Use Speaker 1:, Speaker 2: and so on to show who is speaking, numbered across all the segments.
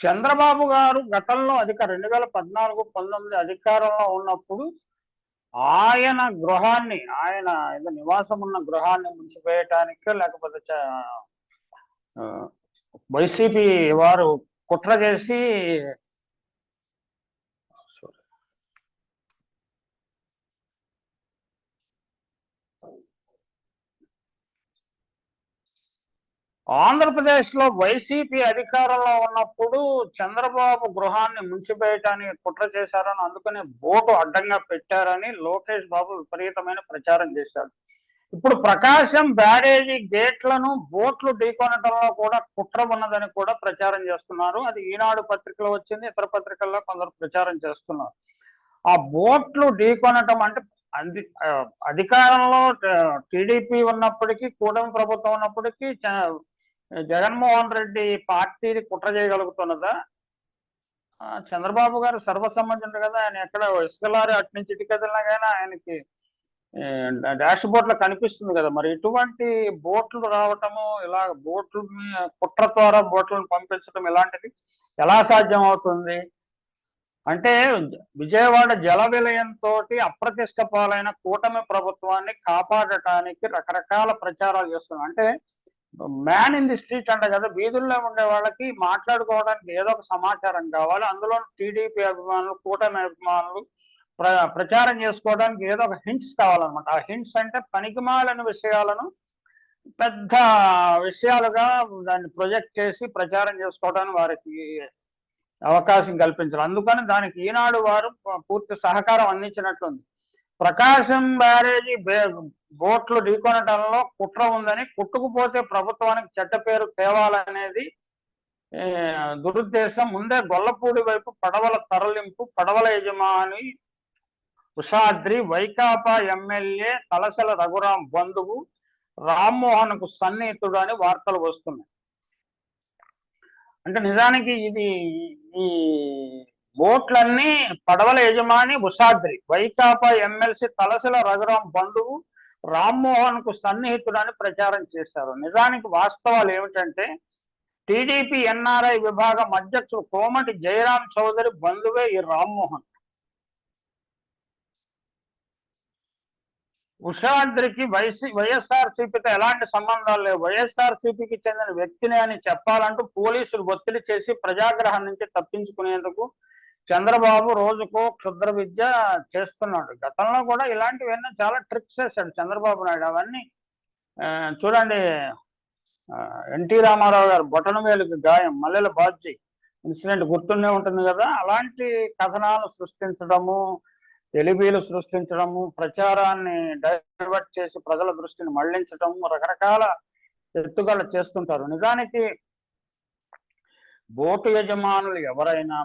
Speaker 1: చంద్రబాబు గారు గతంలో 2014-19 అధికారంలో ఉన్నప్పుడు ఆయన గృహాన్ని ఆయన ఏదో నివాసం ఉన్న గృహాన్ని ముంచివేయటానికి లేకపోతే వైసీపీ వారు కుట్ర చేసి ఆంధ్రప్రదేశ్లో వైసీపీ అధికారంలో ఉన్నప్పుడు చంద్రబాబు గృహాన్ని ముంచివేయటానికి కుట్ర చేశారని, అందుకని బోటు అడ్డంగా పెట్టారని లోకేష్ బాబు విపరీతమైన ప్రచారం చేశాడు. ఇప్పుడు ప్రకాశం బ్యారేజీ గేట్లను బోట్లు ఢీకొనటంలో కూడా కుట్ర ఉన్నదని కూడా ప్రచారం చేస్తున్నారు. అది ఈనాడు పత్రికలో వచ్చింది, ఇతర పత్రికల్లో కొందరు ప్రచారం చేస్తున్నారు. ఆ బోట్లు ఢీకొనటం అంటే అధికారంలో టీడీపీ ఉన్నప్పటికీ, కూటమి ప్రభుత్వం ఉన్నప్పటికీ జగన్మోహన్ రెడ్డి పార్టీని కుట్ర చేయగలుగుతున్నదా? చంద్రబాబు గారు సర్వసమ్మతుడు కదా, ఆయన ఎక్కడ ఇసుకలారి అటు నుంచి ఇటు కదిలినా కానీ ఆయనకి డాష్ బోర్డులో కనిపిస్తుంది కదా. మరి ఇటువంటి బోట్లు రావటము, ఇలా బోట్లు కుట్ర ద్వారా బోట్లను పంపించడం ఇలాంటిది ఎలా సాధ్యం అవుతుంది అంటే, విజయవాడ జల విలయంతో అప్రతిష్ట పాలైన కూటమి ప్రభుత్వాన్ని కాపాడటానికి రకరకాల ప్రచారాలు చేస్తున్నారు. అంటే మ్యాన్ ఇన్ ది స్ట్రీట్ అంట కదా, వీధుల్లో ఉండే వాళ్ళకి మాట్లాడుకోవడానికి ఏదో ఒక సమాచారం కావాలి. అందులో టీడీపీ అభిమానులు, కూటమి అభిమానులు ప్రచారం చేసుకోవడానికి ఏదో ఒక హింట్స్ కావాలన్నమాట. ఆ హింట్స్ అంటే పనికిమాలిన విషయాలను పెద్ద విషయాలుగా దాన్ని ప్రొజెక్ట్ చేసి ప్రచారం చేసుకోవడానికి వారికి అవకాశం కల్పించారు. అందుకని దానికి ఈనాడు వారు పూర్తి సహకారం అందించినట్లుంది. ప్రకాశం బ్యారేజీ బోట్లు ఢీకొనటంలో కుట్ర ఉందని, కుట్టుకుపోతే ప్రభుత్వానికి చెడ్డ పేరు తేవాలనేది దురుద్దేశం. ముందే గొల్లపూడి వైపు పడవల తరలింపు, పడవల యజమాని ఉషాద్రి, వైకాపా ఎమ్మెల్యే తలసల రఘురాం బంధువు రామ్మోహన్ కు సన్నిహితుడు అని వార్తలు వస్తున్నాయి. అంటే నిజానికి ఇది ఈ బోట్లన్నీ పడవల యజమాని ఉషాద్రి, వైకాపా ఎమ్మెల్సీ తలసల రఘురాం బంధువు రామ్మోహన్ కు సన్నిహితుడని ప్రచారం చేశారు. నిజానికి వాస్తవాలు ఏమిటంటే, టీడీపీ ఎన్ఆర్ఐ విభాగం అధ్యక్షుడు కోమటి జయరాం చౌదరి బంధువే ఈ రామ్మోహన్. ఉషాద్రికి వైఎస్ఆర్సీపీతో ఎలాంటి సంబంధాలు లేవు, వైఎస్ఆర్సీపీకి చెందిన వ్యక్తిని అని చెప్పాలంటూ పోలీసులు ఒత్తిడి చేసి ప్రజాగ్రహం నుంచి తప్పించుకునేందుకు చంద్రబాబు రోజుకో క్షుద్ర విద్య చేస్తున్నాడు. గతంలో కూడా ఇలాంటివన్నీ చాలా ట్రిక్స్ చేశాడు చంద్రబాబు నాయుడు. అవన్నీ చూడండి, ఎన్టీ రామారావు గారు బొటనవేలుకి గాయం, మల్లెల బాధ్య ఇన్సిడెంట్ గుర్తుండే ఉంటుంది కదా. అలాంటి కథనాలు సృష్టించడము, ఎలిబీలు సృష్టించడము, ప్రచారాన్ని డైవర్ట్ చేసి ప్రజల దృష్టిని మళ్లించడము, రకరకాల ఎత్తుగడలు చేస్తుంటారు. నిజానికి బోటు యజమానులు ఎవరైనా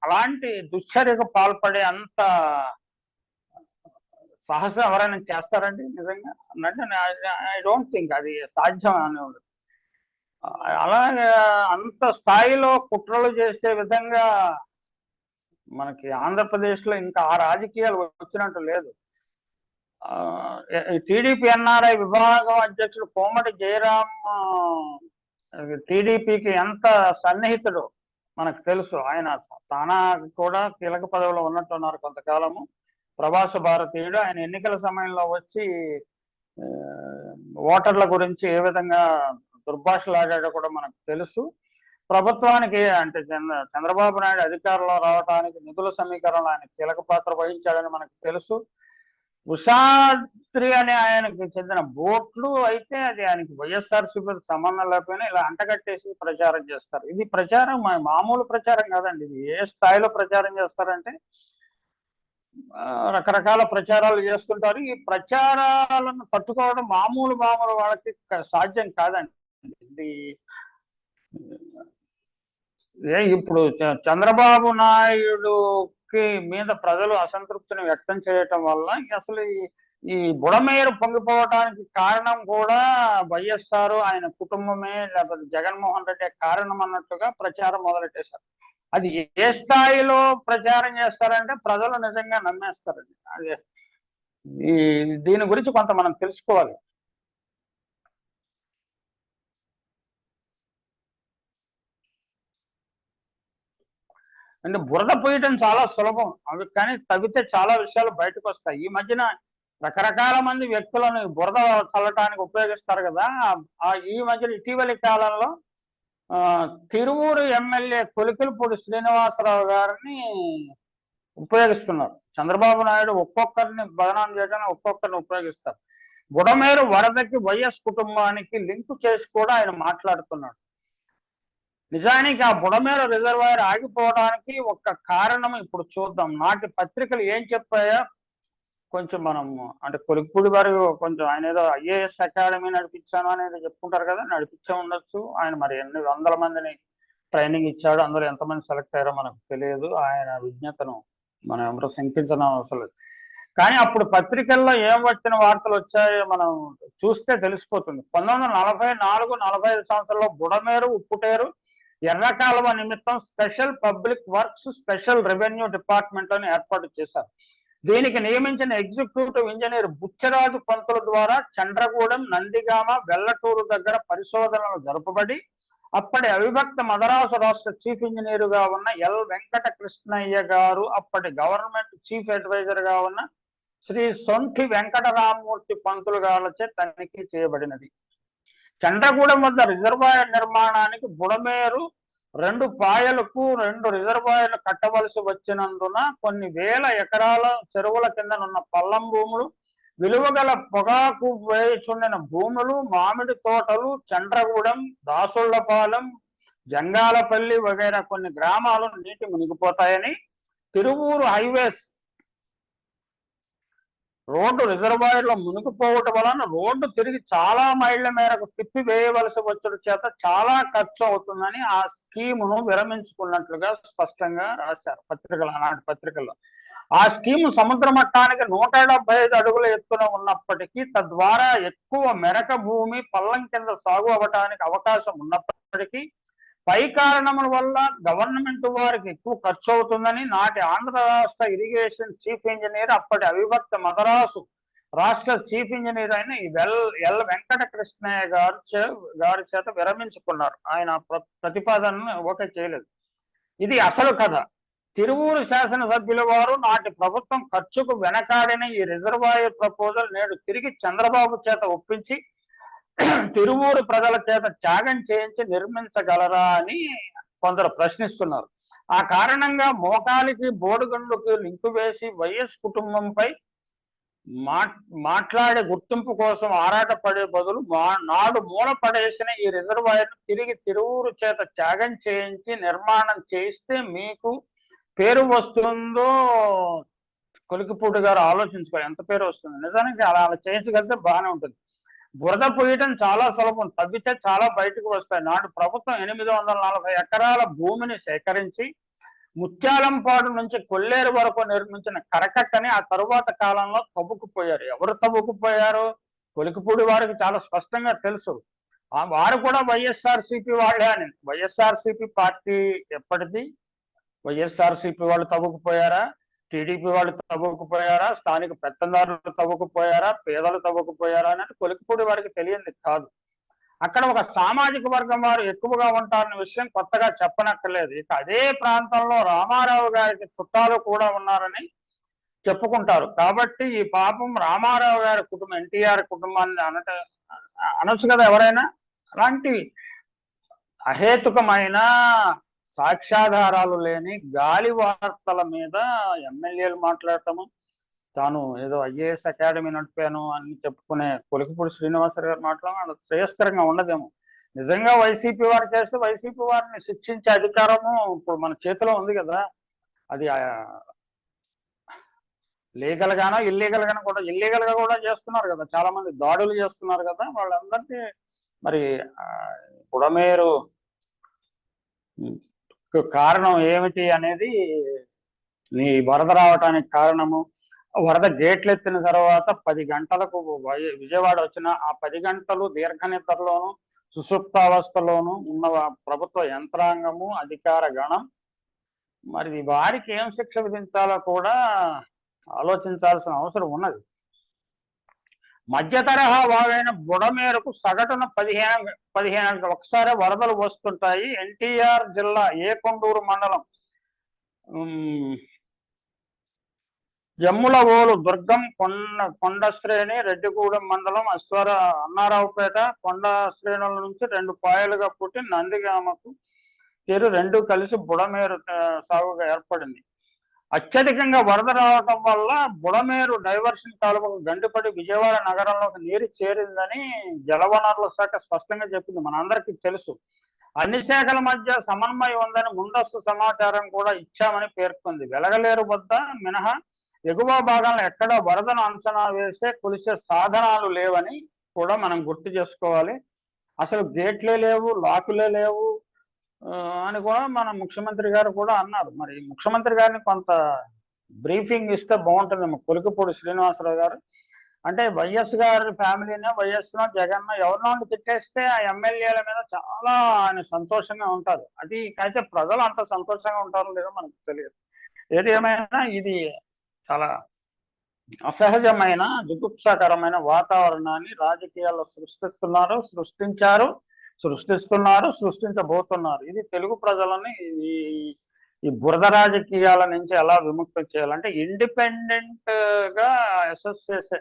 Speaker 1: అలాంటి దుశ్చర్యకు పాల్పడే అంత సాహసం ఎవరైనా చేస్తారండి నిజంగా అంటే? ఐ డోంట్ థింక్ అది సాధ్యం అనేవాడు. అలాగే అంత స్థాయిలో కుట్రలు చేసే విధంగా మనకి ఆంధ్రప్రదేశ్లో ఇంకా ఆ రాజకీయాలు వచ్చినట్టు లేదు. టీడీపీ ఎన్ఆర్ఐ విభాగం అధ్యక్షుడు కోమటి జయరాం టీడీపీకి ఎంత సన్నిహితుడు మనకు తెలుసు. ఆయన తానా కూడా కీలక పదవిలో ఉన్నట్టున్నారు కొంతకాలము. ప్రవాస భారతీయుడు. ఆయన ఎన్నికల సమయంలో వచ్చి ఓటర్ల గురించి ఏ విధంగా దుర్భాషలాడాడో కూడా మనకు తెలుసు. ప్రభుత్వానికి అంటే చంద్రబాబు నాయుడు అధికారంలో రావడానికి నిధుల సమీకరణలో ఆయన కీలక పాత్ర వహించాడని మనకు తెలుసు. ఉషాద్రి అని ఆయనకు చెందిన బోట్లు అయితే అది ఆయనకి వైఎస్ఆర్సీపీ సంబంధం లేకపోయినా ఇలా అంటగట్టేసి ప్రచారం చేస్తారు. ఇది ప్రచారం మామూలు ప్రచారం కాదండి. ఇది ఏ స్థాయిలో ప్రచారం చేస్తారంటే రకరకాల ప్రచారాలు చేస్తుంటారు. ఈ ప్రచారాలను తట్టుకోవడం మామూలు వాళ్ళకి సాధ్యం కాదండి. ఇది ఇప్పుడు చంద్రబాబు నాయుడుకి మీద ప్రజలు అసంతృప్తిని వ్యక్తం చేయటం వల్ల అసలు ఈ బుడమేరు పొంగిపోవటానికి కారణం కూడా వైఎస్ఆర్, ఆయన కుటుంబమే, లేకపోతే జగన్మోహన్ రెడ్డి కారణం అన్నట్టుగా ప్రచారం మొదలెట్టేశారు. అది ఏ స్థాయిలో ప్రచారం చేస్తారంటే ప్రజలు నిజంగా నమ్మేస్తారండి. అదే దీని గురించి కొంత మనం తెలుసుకోవాలి. అంటే బురద పూయటం చాలా సులభం అవి, కానీ తవ్వితే చాలా విషయాలు బయటకు వస్తాయి. ఈ మధ్యన రకరకాల మంది వ్యక్తులను బురద చల్లటానికి ఉపయోగిస్తారు కదా. ఈ మధ్యన ఇటీవలి కాలంలో తిరువూరు ఎమ్మెల్యే కొలికిలపూడి శ్రీనివాసరావు గారిని ఉపయోగిస్తున్నారు. చంద్రబాబు నాయుడు ఒక్కొక్కరిని బదనాం చేయడానికి ఒక్కొక్కరిని ఉపయోగిస్తారు. బుడమేరు వరదకి వైఎస్ కుటుంబానికి లింకు చేసి కూడా ఆయన మాట్లాడుతున్నాడు. నిజానికి ఆ బుడమేరు రిజర్వాయర్ ఆగిపోవడానికి ఒక కారణం ఇప్పుడు చూద్దాం. నాటి పత్రికలు ఏం చెప్పాయో కొంచెం మనం, అంటే కొలిక్పూడి వారు కొంచెం ఆయన ఏదో ఐఏఎస్ అకాడమీ నడిపించాను అనేది చెప్పుకుంటారు కదా, నడిపించే ఉండొచ్చు. ఆయన మరి ఎన్ని వందల మందిని ట్రైనింగ్ ఇచ్చాడు, అందులో ఎంతమంది సెలెక్ట్ అయ్యారో మనకు తెలియదు. ఆయన విజ్ఞతను మనం ఎవరో శంకించడం అవసరం లేదు. కానీ అప్పుడు పత్రికల్లో ఏం వచ్చిన వార్తలు వచ్చాయో మనం చూస్తే తెలిసిపోతుంది. 1944-45 సంవత్సరంలో బుడమేరు, ఉప్పుటేరు, ఎర్రకాలువ నిమిత్తం special public works special revenue డిపార్ట్మెంట్లను ఏర్పాటు చేశారు. దీనికి నియమించిన ఎగ్జిక్యూటివ్ ఇంజనీర్ బుచ్చరాజు పంతుల ద్వారా చండ్రగూడెం, నందిగామ, వెల్లటూరు దగ్గర పరిశోధనలు జరపబడి అప్పటి అవిభక్త మదరాసు రాష్ట్ర చీఫ్ ఇంజనీరుగా ఉన్న ఎల్ వెంకట కృష్ణయ్య గారు, అప్పటి గవర్నమెంట్ చీఫ్ అడ్వైజర్ గా ఉన్న శ్రీ సొంఠి వెంకటరామమూర్తి పంతులు గారులచే తనిఖీ చేయబడినది. చండ్రగూడెం వద్ద రిజర్వాయర్ నిర్మాణానికి బుడమేరు 2 పాయలకు 2 రిజర్వాయర్లు కట్టవలసి వచ్చినందున కొన్ని వేల ఎకరాల చెరువుల కిందనున్న పల్లం భూములు, విలువగల పొగాకు వేయుచుండిన భూములు, మామిడి తోటలు, చండ్రగూడెం, దాసుళ్లపాలెం, జంగాలపల్లి వగైరా కొన్ని గ్రామాలు నీటి మునిగిపోతాయని, తిరువూరు హైవేస్ రోడ్డు రిజర్వాయర్లో మునిగిపోవటం వలన రోడ్డు తిరిగి చాలా మైళ్ళ మేరకు తిప్పి వేయవలసి వచ్చడం చేత చాలా ఖర్చు అవుతుందని ఆ స్కీమును విరమించుకున్నట్లుగా స్పష్టంగా రాశారు పత్రికలు, ఆనాటి పత్రికల్లో. ఆ స్కీము సముద్ర మట్టానికి 175 అడుగుల ఎత్తున ఉన్నప్పటికీ, తద్వారా ఎక్కువ మెరక భూమి పల్లం కింద సాగు అవ్వటానికి అవకాశం ఉన్నప్పటికీ, పై కారణముల వల్ల గవర్నమెంట్ వారికి ఎక్కువ ఖర్చు అవుతుందని నాటి ఆంధ్ర రాష్ట్ర ఇరిగేషన్ చీఫ్ ఇంజనీర్, అప్పటి అవిభక్త మదరాసు రాష్ట్ర చీఫ్ ఇంజనీర్ అయిన ఎల్ వెంకట కృష్ణయ్య గారి చేత విరమించుకున్నారు. ఆయన ప్రతిపాదనను ఓకే చేయలేదు. ఇది అసలు కథ. తిరువూరు శాసనసభ్యుల వారు నాటి ప్రభుత్వం ఖర్చుకు వెనకాడిన ఈ రిజర్వాయర్ ప్రపోజల్ నేడు తిరిగి చంద్రబాబు చేత ఒప్పించి తిరువూరు ప్రజల చేత త్యాగం చేయించి నిర్మించగలరా అని కొందరు ప్రశ్నిస్తున్నారు. ఆ కారణంగా మోకాలికి బోడుగండ్లకు లింకు వేసి వైఎస్ కుటుంబంపై మాట్లాడే గుర్తింపు కోసం ఆరాటపడే బదులు నాడు మూల పడేసిన ఈ రిజర్వాయర్ తిరిగి తిరువూరు చేత త్యాగం చేయించి నిర్మాణం చేయిస్తే మీకు పేరు వస్తుందో కొలికిపూడి గారు ఆలోచించుకోవాలి. ఎంత పేరు వస్తుంది. నిజానికి అలా చేయించగలిగితే బాగానే ఉంటుంది. బురద పోయటం చాలా సులభం, తవ్వితే చాలా బయటకు వస్తాయి. నాడు ప్రభుత్వం 840 ఎకరాల భూమిని సేకరించి ముత్యాలంపాడు నుంచి కొల్లేరు వరకు నిర్మించిన కరకట్టని ఆ తరువాత కాలంలో తవ్వుకుపోయారు. ఎవరు తవ్వుకుపోయారు? కొలికిపూడి వారికి చాలా స్పష్టంగా తెలుసు. వారు కూడా వైఎస్ఆర్సీపీ వాళ్ళే అని. వైఎస్ఆర్సీపీ పార్టీ ఎప్పటిది? వైఎస్ఆర్సీపీ వాళ్ళు తవ్వుకుపోయారా? టీడీపీ వాళ్ళు తవ్వుకుపోయారా? స్థానిక పెత్తందారులు తవ్వుకుపోయారా? పేదలు తవ్వుకుపోయారా అనేది కొలికిపూడి వారికి తెలియంది కాదు. అక్కడ ఒక సామాజిక వర్గం వారు ఎక్కువగా ఉంటారన్న విషయం కొత్తగా చెప్పనక్కర్లేదు. ఇక అదే ప్రాంతంలో రామారావు గారికి చుట్టాలు కూడా ఉన్నారని చెప్పుకుంటారు. కాబట్టి ఈ పాపం రామారావు గారి కుటుంబం, ఎన్టీఆర్ కుటుంబాన్ని అనొచ్చు కదా ఎవరైనా. అలాంటి అహేతుకమైన సాక్ష్యాధారాలు లేని గాలి వార్తల మీద ఎమ్మెల్యేలు మాట్లాడటము, తాను ఏదో ఐఏఎస్ అకాడమీ నడిపాను అని చెప్పుకునే కొలికిపూడి శ్రీనివాసరావు గారు మాట్లాడడం శ్రేయస్కరంగా ఉండదేమో. నిజంగా వైసీపీ వారు చేస్తే వైసీపీ వారిని శిక్షించే అధికారము ఇప్పుడు మన చేతిలో ఉంది కదా. అది లీగల్ గానో ఇల్లీగల్ గానో కూడా, ఇల్లీగల్ గా కూడా చేస్తున్నారు కదా, చాలా మంది దాడులు చేస్తున్నారు కదా. వాళ్ళందరికీ మరి బుడమేరు కారణం ఏమిటి అనేది, నీ వరద రావటానికి కారణము, వరద గేట్లు ఎత్తిన తర్వాత 10 గంటలకు విజయవాడ వచ్చిన ఆ 10 గంటలు దీర్ఘ నిద్రలోను సుషుప్తావస్థలోను ఉన్న ప్రభుత్వ యంత్రాంగము, అధికార గణం, మరి వారికి ఏం శిక్ష విధించాలో కూడా ఆలోచించాల్సిన అవసరం ఉన్నది. మధ్య తరహా వాగైన బుడమేరకు సగటున 15 ఒకసారి వరదలు వస్తుంటాయి. ఎన్టీఆర్ జిల్లా ఏకొండూరు మండలం ఉమ్, జమ్ములవోలు దుర్గం కొండ శ్రేణి రెడ్డిగూడెం మండలం అన్నారావుపేట కొండ శ్రేణుల నుంచి 2 పాయలుగా పుట్టి నందిగామకు తీరు రెండు కలిసి బుడమేరు సాగుగా ఏర్పడింది. అత్యధికంగా వరద రావటం వల్ల బుడమేరు డైవర్షన్ కాలువకు గండిపడి విజయవాడ నగరంలోకి నీరు చేరిందని జలవనరుల శాఖ స్పష్టంగా చెప్పింది. మనందరికీ తెలుసు. అన్ని శాఖల మధ్య సమన్వయం ఉందని ముందస్తు సమాచారం కూడా ఇచ్చామని పేర్కొంది. వెలగలేరు వద్ద మినహా ఎగువ భాగంలో ఎక్కడ వరదను అంచనా వేసే కొలిసే సాధనాలు లేవని కూడా మనం గుర్తు చేసుకోవాలి. అసలు గేట్లే లేవు, లాకులే లేవు అని కూడా మన ముఖ్యమంత్రి గారు కూడా అన్నారు. మరి ముఖ్యమంత్రి గారిని కొంత బ్రీఫింగ్ ఇస్తే బాగుంటుందేమో కొలికపూడి శ్రీనివాసరావు గారు. అంటే వైఎస్ గారి ఫ్యామిలీనే వైఎస్నో జగన్నో ఎవరినో తిట్టేస్తే ఆ ఎమ్మెల్యేల మీద చాలా ఆయన సంతోషంగా ఉంటారు. అది అయితే ప్రజలు అంత సంతోషంగా ఉంటారో లేదో మనకు తెలియదు. ఏది ఏమైనా ఇది చాలా అసహజమైన జుగుప్సాకరమైన వాతావరణాన్ని రాజకీయాల్లో సృష్టిస్తున్నారు, సృష్టించబోతున్నారు. ఇది తెలుగు ప్రజలని ఈ బురద రాజకీయాల నుంచి ఎలా విముక్తి చేయాలంటే ఇండిపెండెంట్ గా అసెస్ చేసే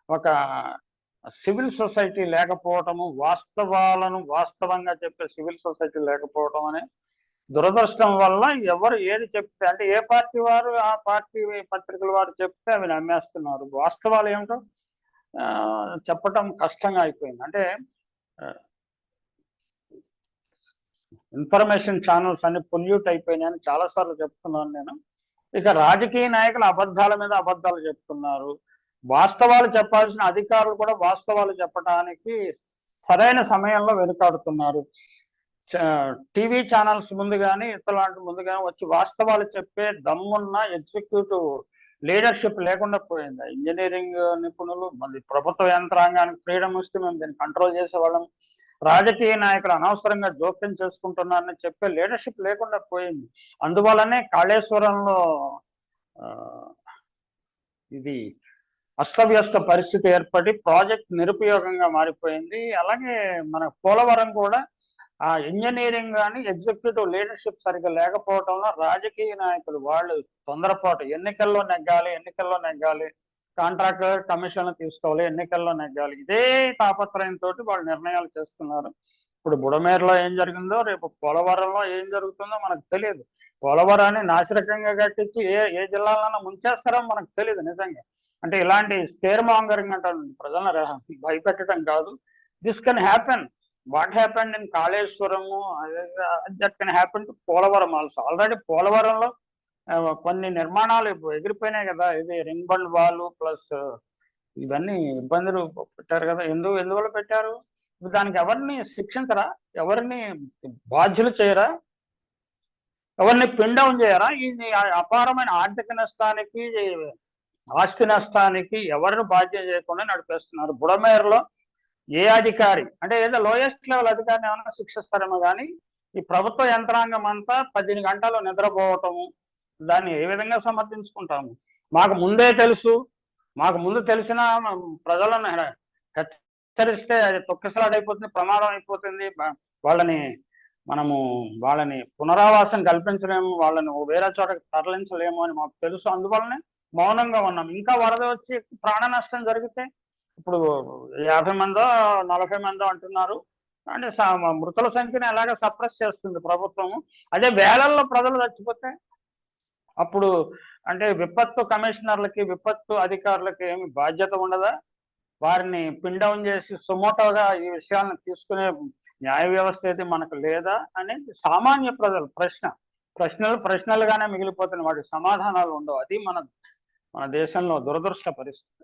Speaker 1: ఒక సివిల్ సొసైటీ లేకపోవటము, వాస్తవాలను వాస్తవంగా చెప్పే సివిల్ సొసైటీ లేకపోవటం అనే దురదృష్టం వల్ల ఎవరు ఏది చెప్తే అంటే ఏ పార్టీ వారు ఆ పార్టీ పత్రికల వారు చెప్తే అవి నమ్మేస్తున్నారు. వాస్తవాలు ఏమిటో చెప్పటం కష్టంగా అయిపోయింది. అంటే ఇన్ఫర్మేషన్ ఛానల్స్ అన్ని పొల్యూట్ అయిపోయినాయని చాలాసార్లు చెప్తున్నాను నేను. ఇక రాజకీయ నాయకులు అబద్ధాల మీద అబద్ధాలు చెప్తున్నారు. వాస్తవాలు చెప్పాల్సిన అధికారులు కూడా వాస్తవాలు చెప్పడానికి సరైన సమయంలో వెనుకాడుతున్నారు. టీవీ ఛానల్స్ ముందు కానీ ఇతరులాంటి ముందు కానీ వచ్చి వాస్తవాలు చెప్పే దమ్మున్న ఎగ్జిక్యూటివ్ లీడర్షిప్ లేకుండా పోయింది. ఇంజనీరింగ్ నిపుణులు మళ్ళీ ప్రభుత్వ యంత్రాంగానికి ఫ్రీడమ్ ఇస్తే మేము దీన్ని కంట్రోల్ చేసేవాళ్ళం. రాజకీయ నాయకులు అనవసరంగా జోక్యం చేసుకుంటున్నారని చెప్పే లీడర్షిప్ లేకుండా పోయింది. అందువల్లనే కాళేశ్వరంలో ఇది అస్తవ్యస్త పరిస్థితి ఏర్పడి ప్రాజెక్ట్ నిరుపయోగంగా మారిపోయింది. అలాగే మన పోలవరం కూడా ఆ ఇంజనీరింగ్ కానీ ఎగ్జిక్యూటివ్ లీడర్షిప్ సరిగ్గా లేకపోవడంలో రాజకీయ నాయకులు వాళ్ళు తొందరపాటు ఎన్నికల్లో నెగ్గాలి, కాంట్రాక్టర్ కమిషన్లు తీసుకోవాలి, ఎన్నికల్లో నెగ్గాలి, ఇదే తాపత్రయంతో వాళ్ళు నిర్ణయాలు చేస్తున్నారు. ఇప్పుడు బుడమేరులో ఏం జరిగిందో రేపు పోలవరంలో ఏం జరుగుతుందో మనకు తెలియదు. పోలవరాన్ని నాసిరకంగా కట్టించి ఏ జిల్లాలన్నా ముంచేస్తారో మనకు తెలియదు నిజంగా. అంటే ఇలాంటి స్కేర్ మాంగరింగ్ అంటారు, ప్రజలను భయపెట్టడం కాదు. This can happen. What happened in Kaleshwaram, that can happen to Polavaram also. Already పోలవరంలో కొన్ని నిర్మాణాలు ఎగిరిపోయినాయి కదా. ఇది రింగ్ బండ్ వాల్ ప్లస్ ఇవన్నీ ఇబ్బందులు పెట్టారు కదా. ఎందువల్ల పెట్టారు? దానికి ఎవరిని శిక్షించరా? ఎవరిని బాధ్యులు చేయరా? ఎవరిని పిన్ డౌన్ చేయరా? ఇది అపారమైన ఆర్థిక నష్టానికి, ఆస్తి నష్టానికి ఎవరిని బాధ్యత చేయకుండా నడిపేస్తున్నారు. బుడమేరులో ఏ అధికారి అంటే ఏదో లోయెస్ట్ లెవెల్ అధికారిని ఏమైనా శిక్షిస్తారేమో కానీ ఈ ప్రభుత్వ యంత్రాంగం అంతా 18 గంటలు నిద్రపోవటము, దాన్ని ఏ విధంగా సమర్థించుకుంటాము? మాకు ముందు తెలిసిన ప్రజలను హెచ్చరిస్తే అది తొక్కిసలాడైపోతుంది, ప్రమాదం అయిపోతుంది. వాళ్ళని పునరావాసం కల్పించలేము, వాళ్ళని వేరే చోటకి తరలించలేము అని మాకు తెలుసు. అందువల్లనే మౌనంగా ఉన్నాం. ఇంకా వరద వచ్చి ప్రాణ నష్టం జరిగితే ఇప్పుడు 50 మందో 40 మందో అంటున్నారు. అంటే మృతుల సంఖ్యను ఎలాగ సప్రెస్ చేస్తుంది ప్రభుత్వము. అదే వేలల్లో ప్రజలు చచ్చిపోతే అప్పుడు అంటే విపత్తు కమిషనర్లకి, విపత్తు అధికారులకి ఏమి బాధ్యత ఉండదా? వారిని పిన్ డౌన్ చేసి సుమోటోగా ఈ విషయాలను తీసుకునే న్యాయ వ్యవస్థ అయితే మనకు లేదా అనేది సామాన్య ప్రజల ప్రశ్నలుగానే మిగిలిపోతున్న వాటి సమాధానాలు ఉండవు. అది మన దేశంలో దురదృష్ట పరిస్థితి.